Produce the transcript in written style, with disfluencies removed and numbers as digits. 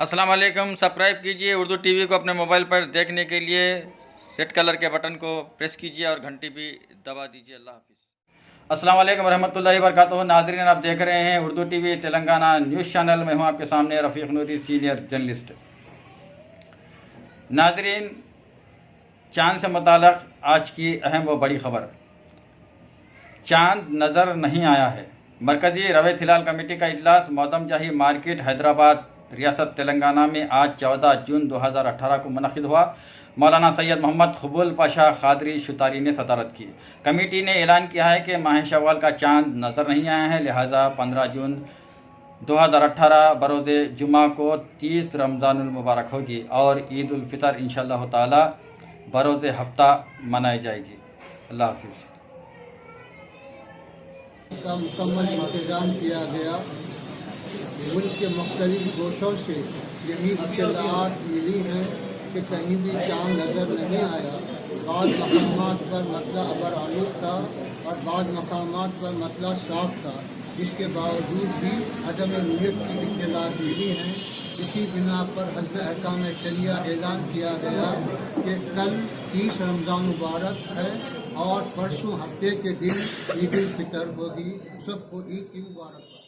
السلام علیکم. سبسکرائب کیجیے اردو ٹی وی کو اپنے موبائل پر دیکھنے کے لیے ریڈ کلر کے بٹن کو پریس کیجیے اور گھنٹی بھی دبا دیجیے. اللہ حافظ. السلام علیکم ورحمۃ اللہ وبرکاتہ. ناظرین, آپ دیکھ رہے ہیں Urdu T V Telangana news channel. میں ہوں آپ کے سامنے رفیق نوری, سینئر جرنلسٹ. ناظرین, چاند سے متعلق آج کی اہم و بڑی خبر. چاند نظر نہیں آیا ہے. مرکزی رویت ہلال کمیٹی کا اجلاس مودم جاہی مارکیٹ, حیدرآباد, ریاست تلنگانہ میں آج 14 جون 2018 کو منعقد ہوا. مولانا سید محمد قبول پاشا قادری شتاری نے صدارت کی. کمیٹی نے اعلان کیا ہے کہ ماہ شوال کا چاند نظر نہیں آیا ہے, لہذا 15 جون 2018 بروز جمعہ کو 30 رمضان المبارک ہوگی اور عید الفطر انشاءاللہ تعالی بروز ہفتہ منائی جائے گی. اللہ حافظ. کا مکمل انتظام کیا گیا. ملک کے مختلف گوشوں سے یہی اطلاعات ملی ہیں کہ کہیں بھی چاند نظر نہیں آیا. بعض مقامات پر مطلع ابر آلود تھا اور بعض مقامات پر مطلع صاف تھا. اس کے باوجود بھی عدم رویت کی اطلاعات ملی ہیں. اسی بنا پر حزب احکام شریعہ اعلان کیا گیا کہ کل 30 رمضان مبارک ہے اور پرسوں ہفتے کے دن عید الفطر ہوگی. سب کو عید کی مبارکباد.